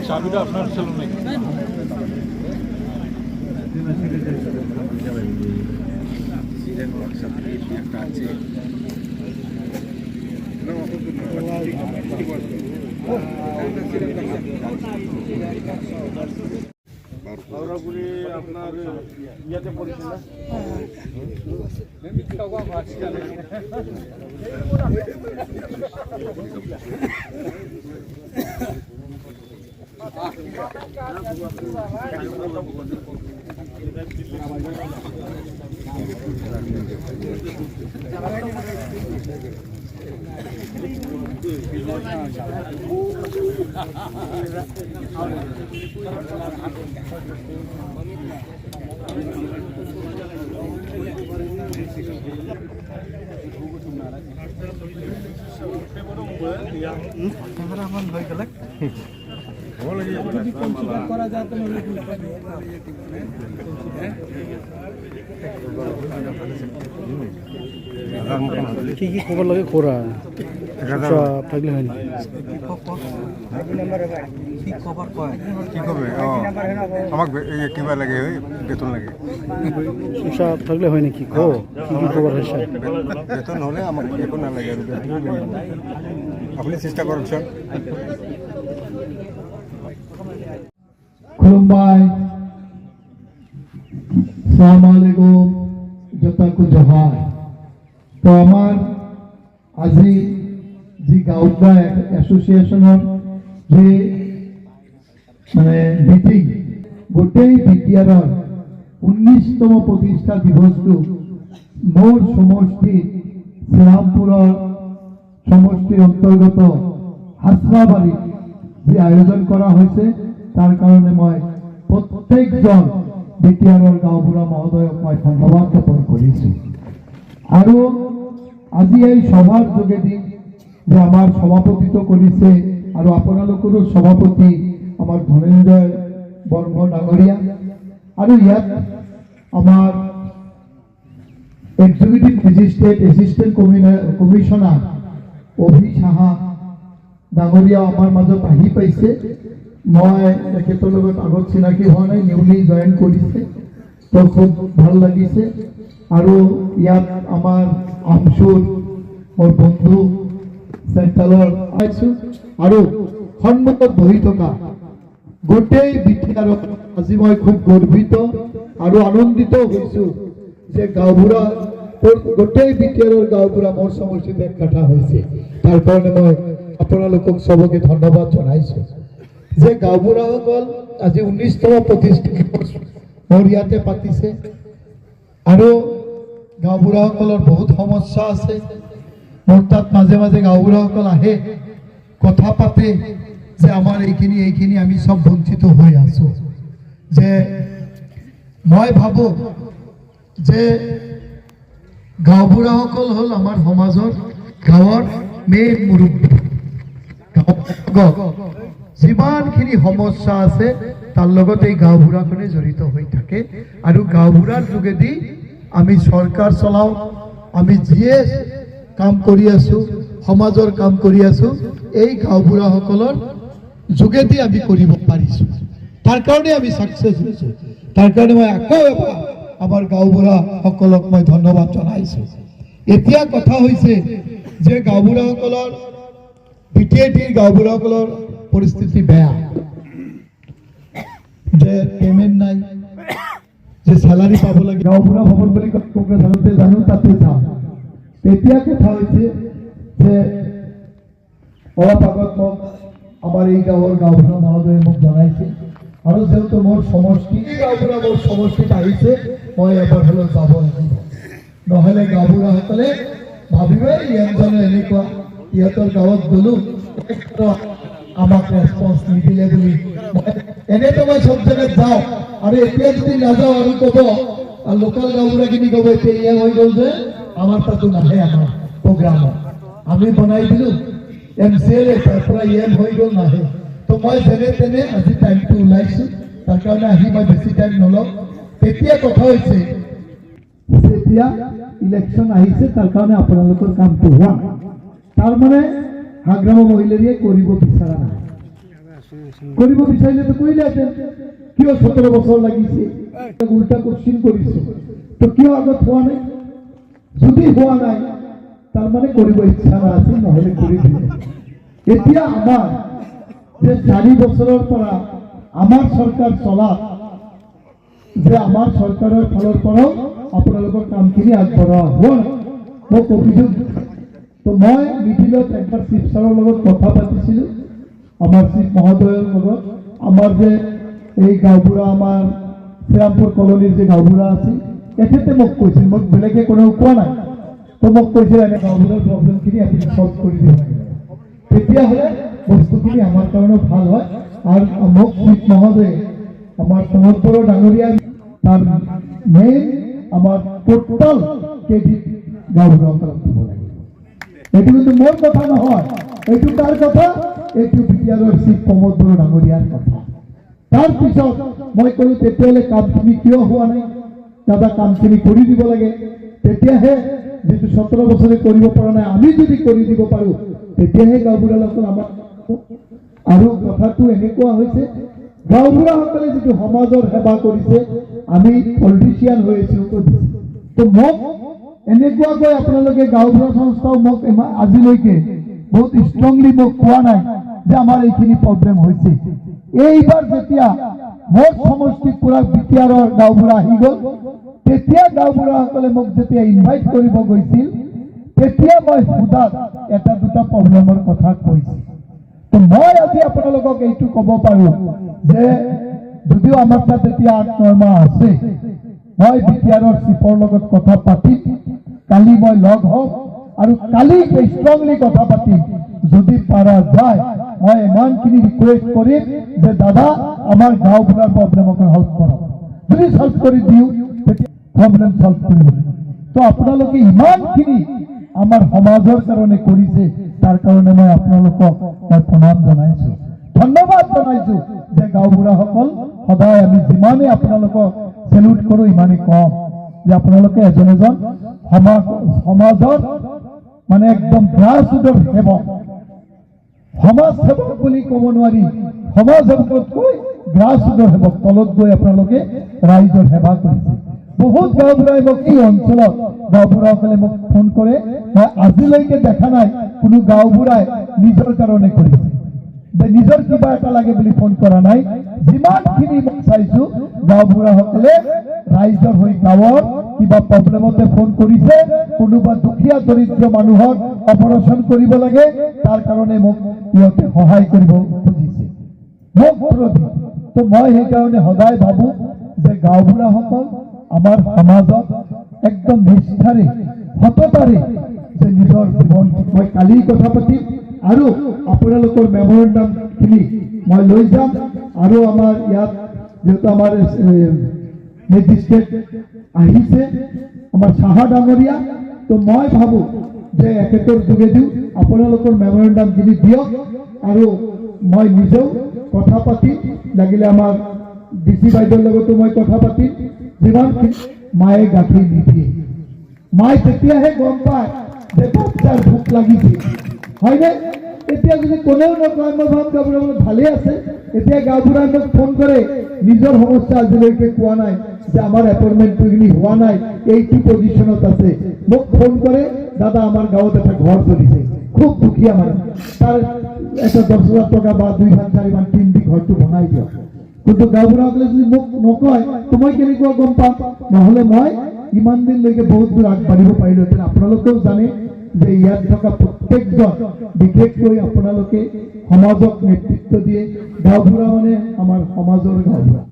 চাবিটা আপনার ছিল নাকি? একটা আছে আপনার ইয়েতে পড়েছিল ক্যামেরাম্যান হয়ে গেলে করা যায় কি কি খবর লাগে করা থাকলে হয়নি কি খবর কয় কি করবে আমাকে কিবা লাগে বেতন লাগে সব থাকলে হয় নাকি কো কি কি খবর হয়েছে বেতন হলে আমাকে বেতন না লাগে আপনি চেষ্টা করছেন खुलुमबाय अस्सलामुआलैकुम जताकु जोहार तो आमार আজি जी गाँवका एसोसिएशनर जे माने मीटिंग गोटेई बिटिआरर 19तम प्रतिष्ठा दिवसटु मोर समष्टि श्रीरामपुरर समष्टिर अंतर्गत हासराबाड़ी जे आयोजन करा हयेछे तार कारणे मैं प्रत्येकजन बिटिआरर गाँवबुढ़ा महोदयक मैं धन्यवाद ज्ञापन करिछु आरो আজি এই সভার যোগেদি যে আমার সভাপতিত্ব করিছে আৰু আপোনালোকৰো সভাপতি আমাৰ ধনেঞ্জয় বৰ্মন ডাঙৰীয়া আৰু ইয়াত আমাৰ এক্সিকিউটিভ মেজিষ্ট্ৰেট এছিষ্টেণ্ট কমিশনাৰ অভি সাহা ডাঙৰীয়া আমাৰ মাজত আহি পাইছে মই তেখেতৰ লগত আগত চিনাকি হোৱা নাই নিউলি জয়েন কৰিছে তো খুব ভাল লাগিছে আৰু ইয়াত আমাৰ আমসুৰ মোৰ বন্ধু চেণ্ট্ৰেলৰ আইছো আৰু সন্মুখত বহি থকা গোটেই বিটিআৰত আজি মই খুব গৰ্বিত আৰু আনন্দিত হৈছো যে গাঁওবুঢ়া গোটেই বিটিআৰৰ গাঁওবুঢ়া মোৰ সমষ্টিত একঠা হৈছে তাৰ কাৰণে মই আপোনালোকক সবকে ধন্যবাদ জনাইছো যে গাঁওবুঢ়াসকল আজি 19তম প্ৰতিষ্ঠা মোৰ ইয়াতে পাতিছে আৰু গাঁওবুঢ়াসকলৰ বহুত সমস্যা আছে মোৰ তাত মাজে মাজে গাঁওবুঢ়াসকল আহে কথা পাতে যে আমাৰ এইখিনি আমি সব বঞ্চিত হৈ আছো যে মই ভাবো যে গাঁওবুঢ়াসকল হ'ল আমাৰ সমাজৰ গাঁৱৰ মেইন মুৰব্বী যিমানখিনি সমস্যা আছে তাৰ লগত এই গাঁওবুঢ়াখনে জড়িত হৈ থাকে আৰু গাঁওবুঢ়াৰ যোগেদি আমি সৰকাৰ চলাও আমি যিয়ে কাম কৰি আছো সমাজৰ কাম কৰি আছো এই গাঁওবুঢ়া সকলৰ যোগেদি আমি কৰিব পাৰিছো তাৰ কাৰণে আমি সাকসেস হৈছো তাৰ কাৰণে মই আকৌ এবাৰ আমাৰ গাঁওবুঢ়া সকলক মই ধন্যবাদ জনাইছো এতিয়া কথা হৈছে যে গাঁওবুঢ়া সকলৰ বিটিএটিৰ গাঁওবুঢ়া সকলৰ পৰিস্থিতি বেয়া যে পেমেন্ট নাই যে স্যালাৰি পাব লাগে গাঁওবুঢ়া ভবন বুলি কোকৰাঝাৰতে জানো তাতে যাওঁ এতিয়া কথা হৈছে যে অলপ আগত মোক আমাৰ এই গাঁৱৰ গাঁওবুঢ়া মহোদয়ে মোক জনাইছে আৰু যেহেতু মোৰ সমষ্টি গাঁওবুঢ়া মোৰ সমষ্টিত আহিছে মই এবাৰ হ'লেও যাব লাগিব নহ'লে গাঁওবুঢ়াসকলে ভাবিবে ইহঁতজনে এনেকুৱা ইহঁতৰ গাঁৱত গ'লো আমাক ৰেছপন্স নিদিলে বুলি এনেতো মই সব জায়গায় যাওঁ আৰু এতিয়া যদি নাযাওঁ আৰু ক'ব আৰু লোকেল গাঁওবুঢ়াখিনি ক'ব এতিয়া ইয়ে হৈ গ'ল যে আমাৰ তাতো নাহে আমাৰ প্ৰগ্ৰামত আমি বনাই দিলোঁ MCLA তাৰ পৰা ইয়ে হৈ গ'ল নাহে তো মই যেনে তেনে আজি টাইমটো ওলাইছোঁ তাৰ কাৰণে আহি মই বেছি টাইম নলওঁ তেতিয়া কথা হৈছে যেতিয়া ইলেকশ্যন আহিছে তাৰ কাৰণে আপোনালোকৰ কামটো হোৱা নাই তাৰমানে হাগ্ৰামা মহিলাৰীয়ে কৰিব বিচৰা নাই কৰিব বিচাৰিলেতো কৰিলেহেঁতেন কিয় 17 বছৰ লাগিছে উল্টা কোশ্চিন কৰিছোঁ তো কিয় আগত হোৱা নাই যদি হোৱা নাই তাৰমানে কৰিব ইচ্ছা নাছিল নহ'লে কৰি দিলে এতিয়া আমাৰ যে 4 বছৰৰ পৰা আমাৰ চৰকাৰ চলা যে আমাৰ চৰকাৰৰ ফালৰ পৰাও আপোনালোকৰ কামখিনি আগবঢ়োৱা হোৱা নাই মোক অভিযোগ তো মই মিটিলত একবাৰ চিফ ছাৰৰ লগত কথা পাতিছিলোঁ আমাৰ চিফ মহোদয়ৰ লগত আমাৰ যে এই গাঁওবুঢ়া আমাৰ শ্ৰীৰামপুৰ কলনীৰ যে গাঁওবুঢ়া আছিল এখেতে মোক কৈছিল মোক বেলেগে কোনেও কোৱা নাই তো মোক কৈছিল এনে গাঁওবুঢ়াৰ প্ৰব্লেমখিনি আপুনি ছল্ভ কৰি দিব লাগে তেতিয়াহ'লে বস্তুখিনি আমাৰ কাৰণে ভাল হয় আৰু মোক চিফ মহোদয়ে আমাৰ সমৰপুৰৰ ডাঙৰীয়া তাৰ মেইন আমাৰ টোটাল কেডিট গাঁওবুঢ়াসকলক দিব লাগে এইটো কিন্তু মোৰ কথা নহয় এইটো তাৰ কথা এইটো বিটিআৰৰ চিফ প্ৰমোদ বড়ো ডাঙৰীয়াৰ কথা তাৰপিছত মই ক'লো তেতিয়াহ'লে কামখিনি কিয় হোৱা নাই দাদা কামখিনি কৰি দিব লাগে তেতিয়াহে যিটো 17 বছৰে কৰিব পৰা নাই আমি যদি কৰি দিব পাৰোঁ তেতিয়াহে গাঁওবুঢ়াসকল আমাক আৰু কথাটো এনেকুৱা হৈছে গাঁওবুঢ়াসকলে যিটো সমাজৰ সেৱা কৰিছে আমি পলিটিচিয়ান হৈ আছোঁ তো মোক এনেকুৱাকৈ আপোনালোকে গাঁওবুঢ়া সংস্থাও মোক আজিলৈকে বহুত ষ্ট্ৰংলি মোক কোৱা নাই যে আমাৰ এইখিনি প্ৰব্লেম হৈছে এইবাৰ যেতিয়া মোৰ সমষ্টিত পুৰা বিটিআৰৰ গাঁওবুঢ়া আহি গ'ল তেতিয়া গাঁওবুঢ়াসকলে মোক যেতিয়া ইনভাইট কৰিব গৈছিল তেতিয়া মই সোধাত এটা দুটা প্ৰব্লেমৰ কথা কৈছিল তো মই আজি আপোনালোকক এইটো ক'ব পাৰোঁ যে যদিও আমাৰ তাত এতিয়া 8-9 মাহ আছে মই বিটিআৰৰ চিফৰ লগত কথা পাতিম কালি মই লগ হ'ম আৰু কালি ষ্ট্ৰংলি কথা পাতিম যদি পাৰা যায় মই ইমানখিনি ৰিকুৱেষ্ট কৰিম যে দাদা আমাৰ গাঁওবুঢ়াৰ প্ৰব্লেমক সলভ কৰক যদি সলভ কৰি দিওঁ তেতিয়া প্ৰব্লেম সলভ কৰিব তো আপোনালোকে ইমানখিনি আমাৰ সমাজৰ কাৰণে কৰিছে তাৰ কাৰণে মই আপোনালোকক মই প্ৰণাম জনাইছোঁ ধন্যবাদ জনাইছোঁ যে গাঁওবুঢ়াসকল সদায় আমি যিমানেই আপোনালোকক চেলুট কৰোঁ ইমানেই কম যে আপোনালোকে এজন এজন সমাজৰ মানে একদম গ্ৰাছৰুটৰ সেৱক সমাজ সেৱক বুলি ক'ব নোৱাৰি সমাজ সেৱকতকৈ গ্ৰাছৰুটৰ সেৱক তলত গৈ আপোনালোকে ৰাইজৰ সেৱা কৰিছে বহুত গাঁওবুঢ়াই মোক এই অঞ্চলত গাঁওবুঢ়াসকলে মোক ফোন কৰে মই আজিলৈকে দেখা নাই কোনো গাঁওবুঢ়াই নিজৰ কাৰণে কৰিছে নিজৰ কিবা এটা লাগে বুলি ফোন কৰা নাই যিমানখিনি মই চাইছোঁ গাঁওবুঢ়াসকলে ৰাইজৰ হৈ গাঁৱৰ কিবা প্ৰব্লেমতে ফোন কৰিছে কোনোবা দুখীয়া দৰিদ্ৰ মানুহক অপাৰেশ্যন কৰিব লাগে তাৰ কাৰণে মোক সিহঁতে সহায় কৰিব খুজিছে মোক তো মই সেইকাৰণে সদায় ভাবোঁ যে গাঁওবুঢ়াসকল আমাৰ সমাজত একদম নিষ্ঠাৰে সততাৰে যে নিজৰ জীৱন মই কালি কথা পাতিম আৰু আপোনালোকৰ মেমৰেণ্ডামখিনি মই লৈ যাম আৰু আমাৰ ইয়াত যেহেতু আমাৰ মেজিষ্ট্ৰেট আহিছে আমাৰ সাহা ডাঙৰীয়া তো মই ভাবোঁ যে এখেতৰ যোগেদিও আপোনালোকৰ মেমৰেণ্ডামখিনি দিয়ক আৰু মই নিজেও কথা পাতিম লাগিলে আমাৰ DC বাইদেউৰ লগতো মই কথা পাতিম যিমানখিনি মায়ে গাখীৰ নিদিয়ে মায়ে তেতিয়াহে গম পায় যে বাচ্চাৰ ভোক লাগিছে হয়নে এতিয়া যদি কোনেও নকয় মই ভাব গাঁওবুঢ়া ভালে আছে এতিয়া গাঁওবুঢ়াই মোক ফোন কৰে নিজৰ সমস্যা আজিলৈকে কোৱা নাই যে আমাৰ এপইণ্টমেণ্টখিনি হোৱা নাই এইটো পজিশ্যনত আছে মোক ফোন কৰে দাদা আমাৰ গাঁৱত এটা ঘৰ চলিছে খুব দুখীয়া মানুহ তাৰ এটা 10,000 টকা বা 2-4 মান টিন দি ঘৰটো বনাই দিয়ক কিন্তু গাঁওবুঢ়াসকলে যদি মোক নকয় তো মই কেনেকুৱা গম পাম নহ'লে মই ইমান দিনলৈকে বহুত দূৰ আগবাঢ়িব পাৰিলোহেঁতেন আপোনালোকেও জানে যে ইয়াত থকা প্ৰত্যেকজন বিশেষকৈ আপোনালোকে সমাজক নেতৃত্ব দিয়ে গাঁওবুঢ়া মানে আমাৰ সমাজৰ গাঁওবুঢ়া